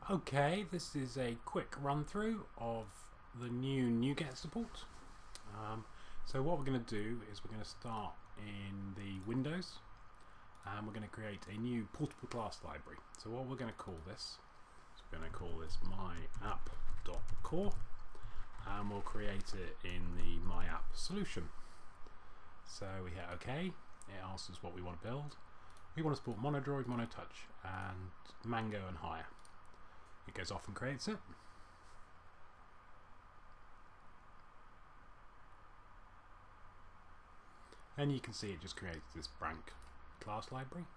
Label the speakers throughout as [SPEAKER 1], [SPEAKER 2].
[SPEAKER 1] Okay, this is a quick run through of the new Nuget support. So what we're going to do is we're going to start in the Windows and we're going to create a new portable class library. So what we're going to call this is we're going to call this myapp.core and we'll create it in the myapp solution. So we hit OK, it asks us what we want to build. We want to support Monodroid, Monotouch and Mango and higher. It goes off and creates it. And you can see it just creates this blank class library.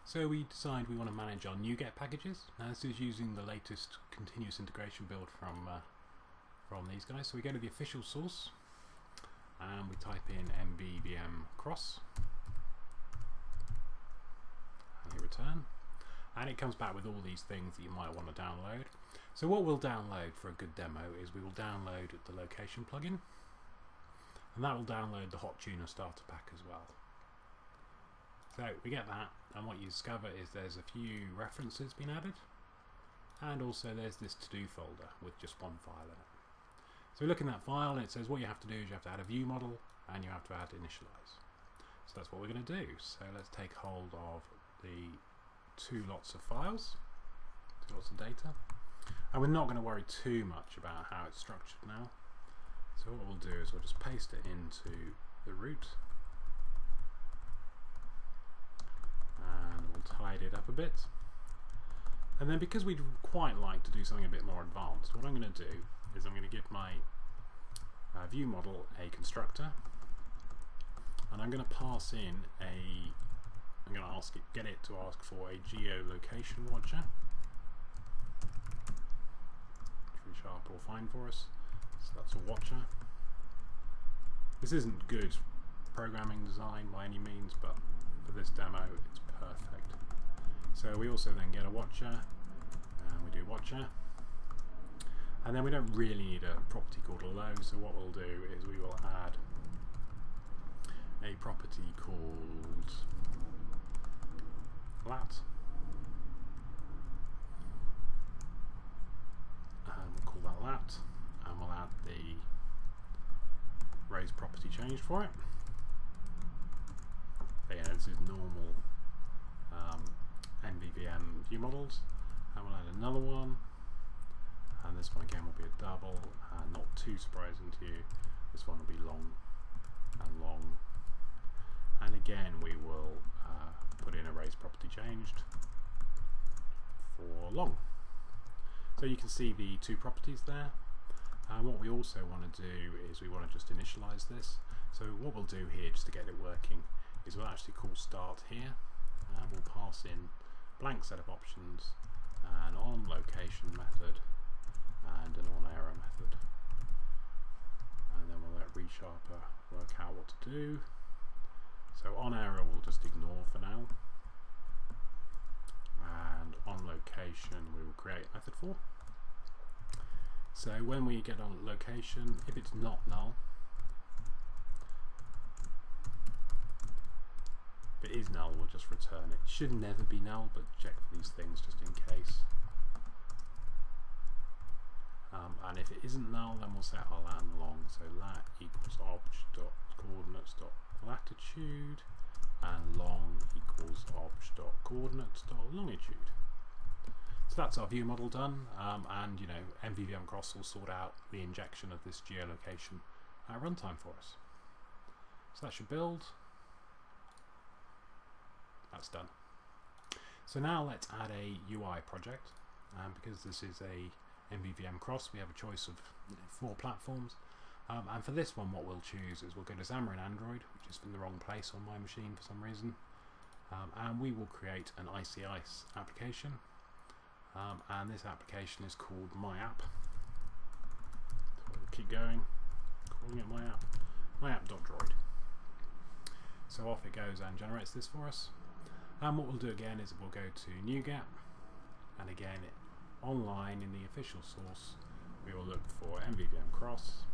[SPEAKER 1] So we decide we want to manage our Nuget packages. Now this is using the latest continuous integration build from these guys. So we go to the official source and we type in MvvmCross and hit return. And it comes back with all these things that you might want to download. So what we'll download for a good demo is we will download the location plugin, and that will download the Hot Tuner starter pack as well. So we get that, and what you discover is there's a few references been added, and also there's this to-do folder with just one file in it. So we look in that file and it says what you have to do is you have to add a view model and you have to add initialize. So that's what we're going to do. So let's take hold of the two lots of files, two lots of data, and we're not going to worry too much about how it's structured now. So what we'll do is we'll just paste it into the root and we'll tidy it up a bit, and then because we'd quite like to do something a bit more advanced, what I'm going to do is I'm going to give my view model a constructor and I'm going to pass in I'm going to get it to ask for a geolocation watcher, which Sharp will find for us. So that's a watcher. This isn't good programming design by any means, but for this demo it's perfect. So we also then get a watcher, and we do watcher, and then we don't really need a property called hello. So what we'll do is we will add a property called lat, and we'll call that lat, and we'll add the raise property change for it. So, yeah, this is normal MvvM view models, and we'll add another one, and this one again will be a double, and not too surprising to you, this one will be long and long, and again we will put in a raise property changed for long. So you can see the two properties there. And what we also want to do is we want to just initialize this. So what we'll do here, just to get it working, is we'll actually call start here, and we'll pass in blank set of options, an on location method and an on error method, and then we'll let ReSharper work out what to do. So on error we'll just ignore for now, and on location we will create a method for. So when we get on location, if it's not null, if it is null we'll just return it. It should never be null, but check for these things just in case. And if it isn't null, then we'll set our lat and long. So lat equals obj.coordinates.latitude and long equals obj.coordinates.longitude. So that's our view model done, and you know, MvvmCross will sort out the injection of this geolocation at runtime for us. So that should build. That's done. So now let's add a UI project, because this is a MvvmCross, we have a choice of 4 platforms, and for this one what we'll choose is we'll go to Xamarin.Android, which is in the wrong place on my machine for some reason, and we will create an icy ice application, and this application is called myapp. So we'll keep going, calling it myapp.droid. So off it goes and generates this for us, and what we'll do again is we'll go to Nuget, and again online in the official source we will look for MvvmCross,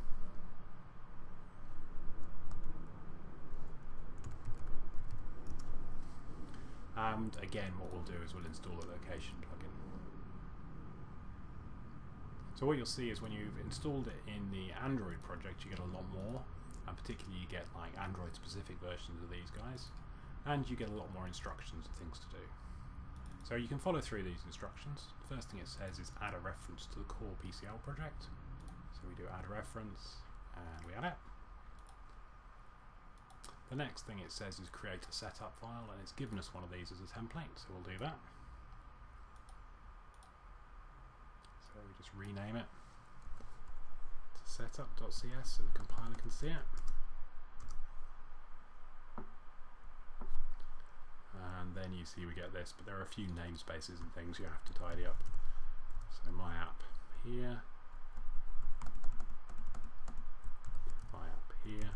[SPEAKER 1] and again what we'll do is we'll install a location plugin. So what you'll see is when you've installed it in the Android project, you get a lot more, and particularly you get like Android specific versions of these guys, and you get a lot more instructions and things to do. So you can follow through these instructions. The first thing it says is add a reference to the core PCL project. So we do add a reference and we add it. The next thing it says is create a setup file, and it's given us one of these as a template, so we'll do that. So we just rename it to setup.cs so the compiler can see it. And then you see we get this, but there are a few namespaces and things you have to tidy up. So my app here, my app here.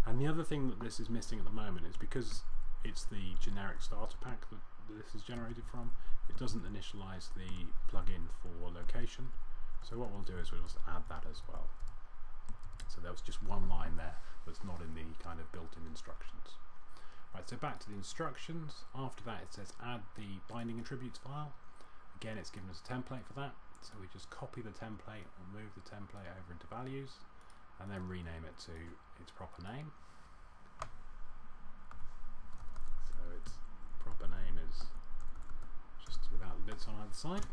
[SPEAKER 1] And the other thing that this is missing at the moment is because it's the generic starter pack that this is generated from, it doesn't initialize the plugin for location. So what we'll do is we'll just add that as well. So there was just one line there that's not in the kind of built-in instructions. Right, so back to the instructions. After that it says add the binding attributes file. Again, it's given us a template for that. So we just copy the template or move the template over into values and then rename it to its proper name. So its proper name is just without the bits on either side.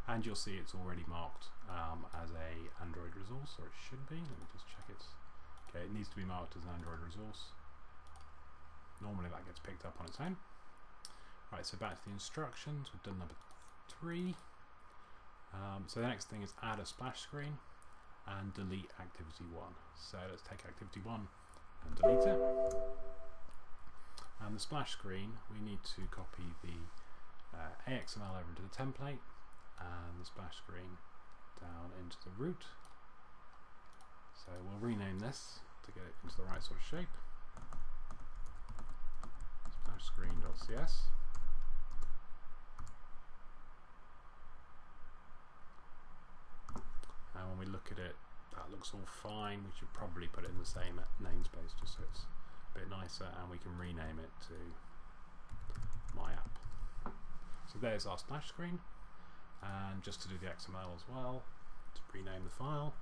[SPEAKER 1] And you'll see it's already marked as a Android resource, or it should be. Let me just check it. Okay, it needs to be marked as an Android resource. Normally that gets picked up on its own. Right, so back to the instructions. We've done number 3. So the next thing is add a splash screen and delete activity 1. So let's take activity 1 and delete it. And the splash screen, we need to copy the AXML over into the template and the splash screen down into the root. So we'll rename this to get it into the right sort of shape. Screen.cs. And when we look at it, that looks all fine. We should probably put it in the same namespace just so it's a bit nicer, and we can rename it to my app. So there's our splash screen, and just to do the XML as well, to rename the file.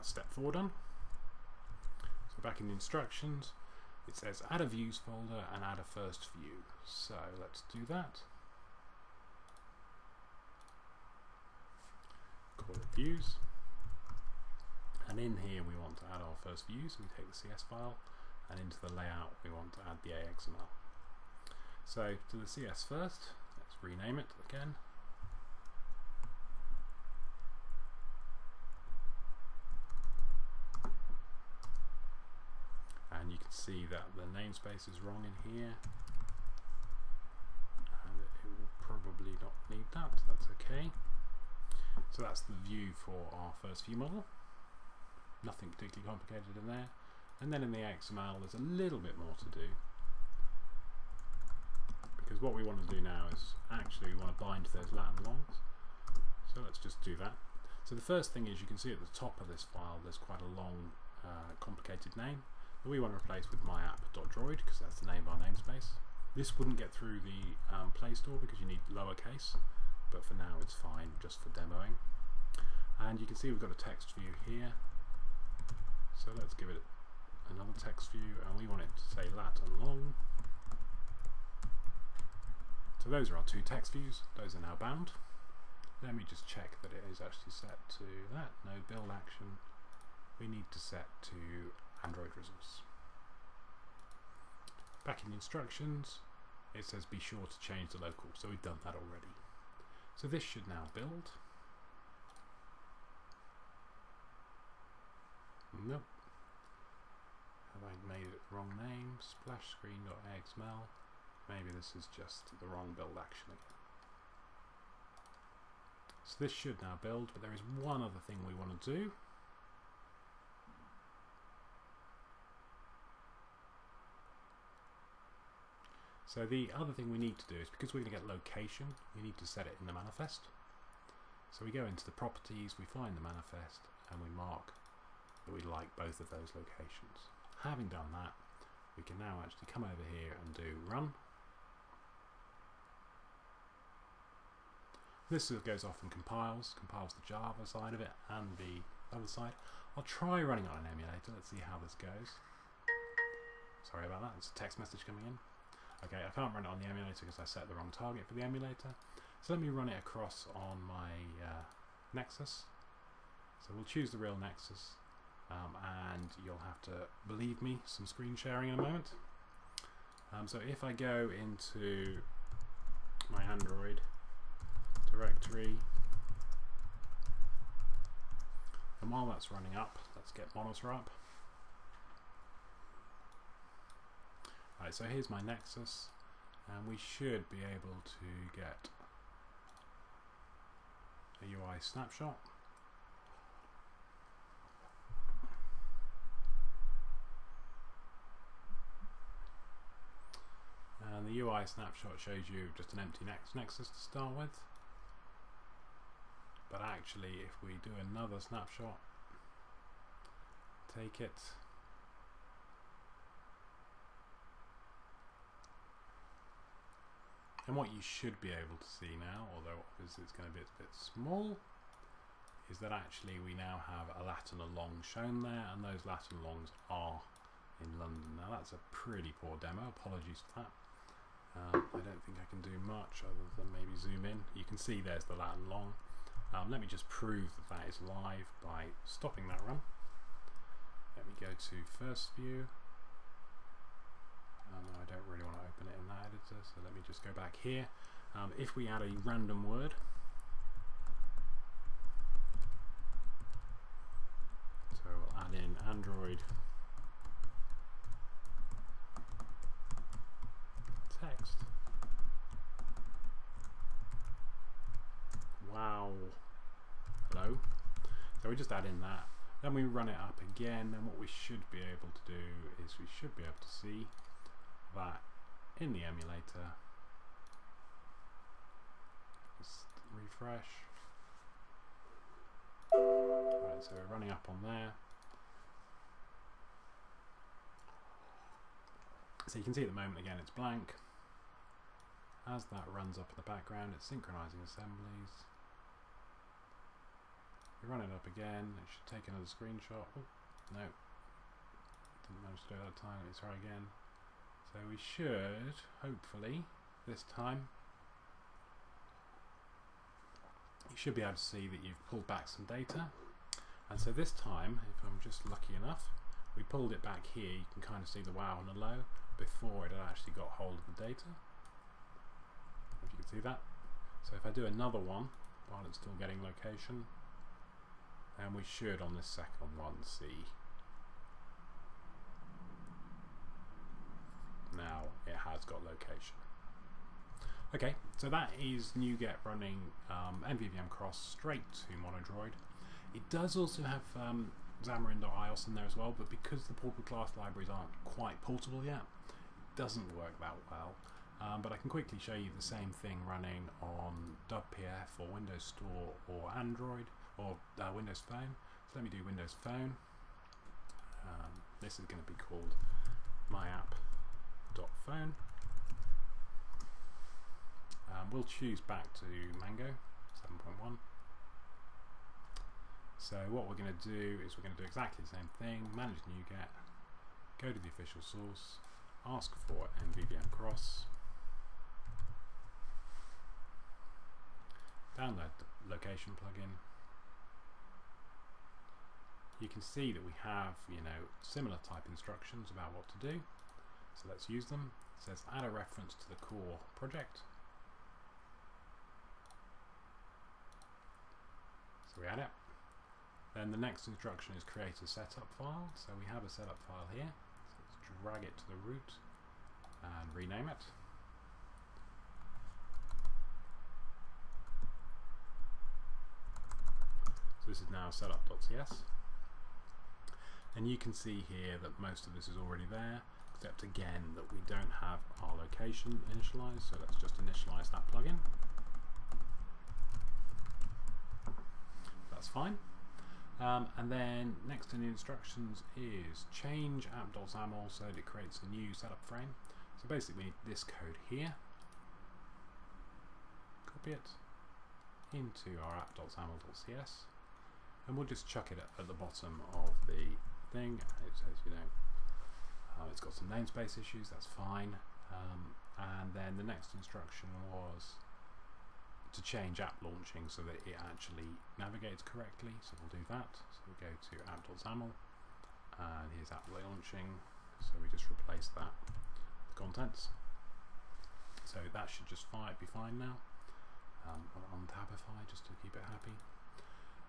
[SPEAKER 1] Step 4 done. So back in the instructions it says add a views folder and add a first view. So let's do that. Call it views, and in here we want to add our first view, so we take the CS file, and into the layout we want to add the AXML. So to the CS first, let's rename it again. And you can see that the namespace is wrong in here, and it will probably not need that. That's okay. So that's the view for our first view model. Nothing particularly complicated in there. And then in the XML there's a little bit more to do, because what we want to do now is actually we want to bind those Latin longs. So let's just do that. So the first thing is, you can see at the top of this file there's quite a long complicated name that we want to replace with myapp.droid, because that's the name of our namespace. This wouldn't get through the Play Store because you need lowercase, but for now it's fine just for demoing. And you can see we've got a text view here, so let's give it another text view, and we want it to say lat and long. So those are our 2 text views. Those are now bound. Let me just check that it is actually set to that. No build action. We need to set to Android resource. Back in the instructions it says be sure to change the local, so we've done that already. So this should now build. Nope. Have I made it the wrong name? Splash screen.axml. Maybe this is just the wrong build action again. So this should now build, but there is one other thing we want to do. So the other thing we need to do is, because we're going to get location, we need to set it in the manifest. So we go into the properties, we find the manifest, and we mark that we like both of those locations. Having done that, we can now actually come over here and do run. This goes off and compiles the Java side of it and the other side. I'll try running it on an emulator. Let's see how this goes. Sorry about that, there's a text message coming in. Okay, I can't run it on the emulator because I set the wrong target for the emulator. So let me run it across on my Nexus. So we'll choose the real Nexus, and you'll have to believe me, some screen sharing in a moment. So if I go into my Android directory, and while that's running up, let's get Monitor up. Right, so here's my Nexus, and we should be able to get a UI snapshot. And the UI snapshot shows you just an empty Nexus to start with. But actually, if we do another snapshot, take it, and what you should be able to see now, although obviously it's going to be a bit small, is that actually we now have a lat and a long shown there, and those lat and longs are in London. Now that's a pretty poor demo, apologies for that. I don't think I can do much other than maybe zoom in. You can see there's the lat and long. Let me just prove that that is live by stopping that run. Let me go to first view. No, I don't really want to open it in that editor, so let me just go back here. If we add a random word, so we'll add in Android text. Wow. Hello. So we just add in that. Then we run it up again, and what we should be able to do is we should be able to see that in the emulator. Just refresh. Right, so we're running up on there. So you can see at the moment again it's blank. As that runs up in the background, it's synchronizing assemblies. We run it up again, it should take another screenshot. Oh, no, didn't manage to do it that time, let's try again. So we should, hopefully, this time, you should be able to see that you've pulled back some data. And so this time, if I'm just lucky enough, we pulled it back here, you can kind of see the wow and the low before it had actually got hold of the data. If you can see that. So if I do another one while it's still getting location, and we should on this second one see now it has got location. Okay, so that is Nuget running MvvmCross straight to MvvmAndroid. It does also have Xamarin.ios in there as well, but because the portable class libraries aren't quite portable yet, it doesn't work that well. But I can quickly show you the same thing running on WPF or Windows Store or Android or Windows Phone. So let me do Windows Phone. This is going to be called myapp.phone. We'll choose back to Mango 7.1. So what we're going to do is we're going to do exactly the same thing, manage Nuget, go to the official source, ask for MvvmCross, download the location plugin. You can see that we have, similar type instructions about what to do. So let's use them. It says add a reference to the core project. So we add it. Then the next instruction is create a setup file. So we have a setup file here. So let's drag it to the root and rename it. So this is now setup.cs. And you can see here that most of this is already there, except again that we don't have our location initialized. So let's just initialize that plugin. That's fine. And then next in the instructions is change app.xaml so that it creates a new setup frame. So basically this code here, copy it into our app.xaml.cs, and we'll just chuck it at the bottom of the thing. It says, you know, it's got some namespace issues, that's fine. And then the next instruction was to change app launching so that it actually navigates correctly, so we'll do that. So we go to app.xaml, and here's app launching, so we just replace that with contents. So that should just be fine now. I'll untabify just to keep it happy.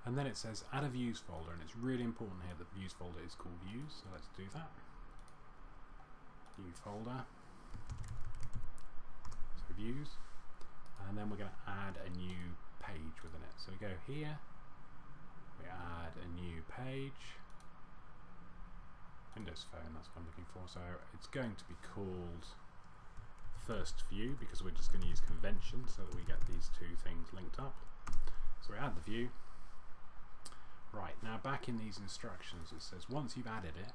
[SPEAKER 1] And then it says add a views folder, and it's really important here that the views folder is called views, so let's do that. New folder, so views, and then we're going to add a new page within it. So we go here, we add a new page, Windows Phone, that's what I'm looking for. So it's going to be called first view because we're just going to use convention so that we get these two things linked up. So we add the view. Right, now back in these instructions it says once you've added it,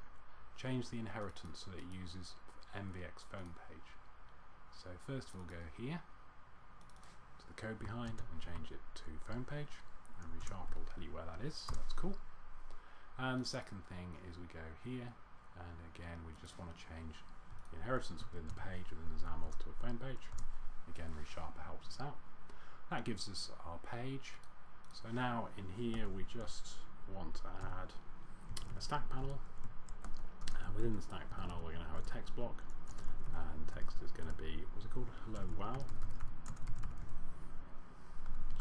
[SPEAKER 1] change the inheritance so that it uses MvvmCross phone page. So first we'll go here to the code behind and change it to phone page, and Resharp will tell you where that is, so that's cool. And the second thing is we go here, and again we just want to change the inheritance within the page, within the XAML, to a phone page. Again, Resharp helps us out. That gives us our page. So now in here we just want to add a stack panel, and within the stack panel we're going to have a text block, and text is going to be, what's it called, hello wow.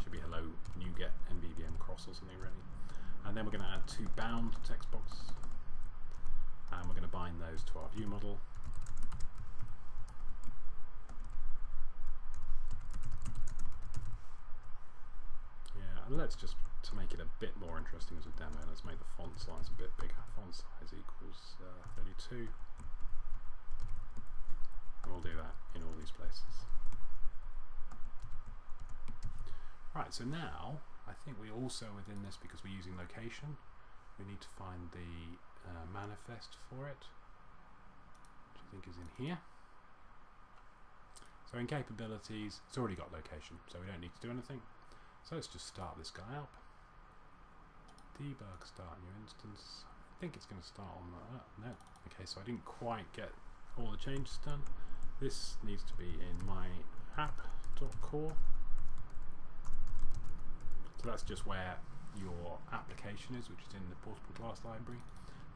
[SPEAKER 1] Should be hello Nuget MvvmCross or something really. And then we're going to add two bound text boxes, and we're going to bind those to our view model. And let's just, to make it a bit more interesting as a demo, let's make the font size a bit bigger. Font size equals 32. And we'll do that in all these places. Right, so now I think we also, within this, because we're using location, we need to find the manifest for it, which I think is in here. So in capabilities, it's already got location, so we don't need to do anything. So let's just start this guy up. Debug, start new instance. I think it's going to start on no. Okay, so I didn't quite get all the changes done. This needs to be in my app.core. So that's just where your application is, which is in the portable class library.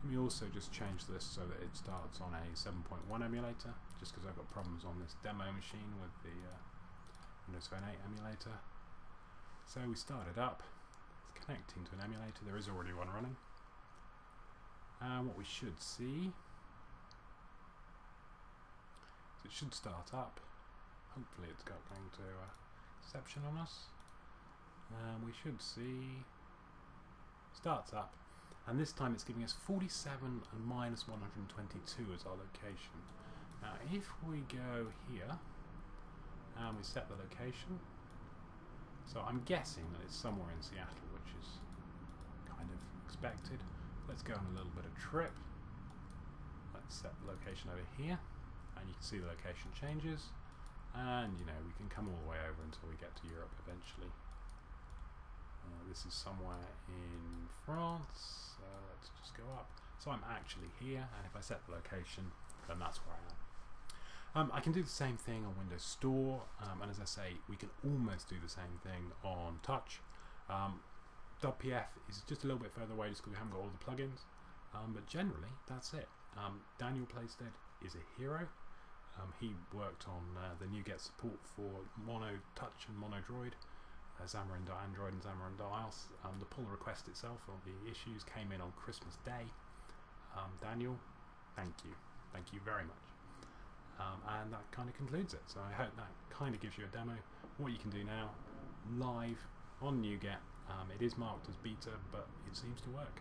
[SPEAKER 1] Let me also just change this so that it starts on a 7.1 emulator, just because I've got problems on this demo machine with the Windows Phone 8 emulator. So we start it up, it's connecting to an emulator, there is already one running. And what we should see, is it should start up, hopefully it's got going to exception on us. And we should see, starts up, and this time it's giving us 47 and minus 122 as our location. Now if we go here, and we set the location, so I'm guessing that it's somewhere in Seattle, which is kind of expected. Let's go on a little bit of trip. Let's set the location over here, and you can see the location changes. And you know, we can come all the way over until we get to Europe eventually. This is somewhere in France. Let's just go up. So I'm actually here, and if I set the location, then that's where I am. I can do the same thing on Windows Store, and as I say, we can almost do the same thing on Touch. .pf is just a little bit further away just because we haven't got all the plugins, but generally that's it. Daniel Playstead is a hero. He worked on the Nuget support for Mono Touch and Mono Droid, Xamarin.Android and Xamarin.iOS. The pull request itself, or the issues, came in on Christmas Day. Daniel, thank you very much. And that kind of concludes it. So I hope that kind of gives you a demo what you can do now live on Nuget. It is marked as beta, but it seems to work.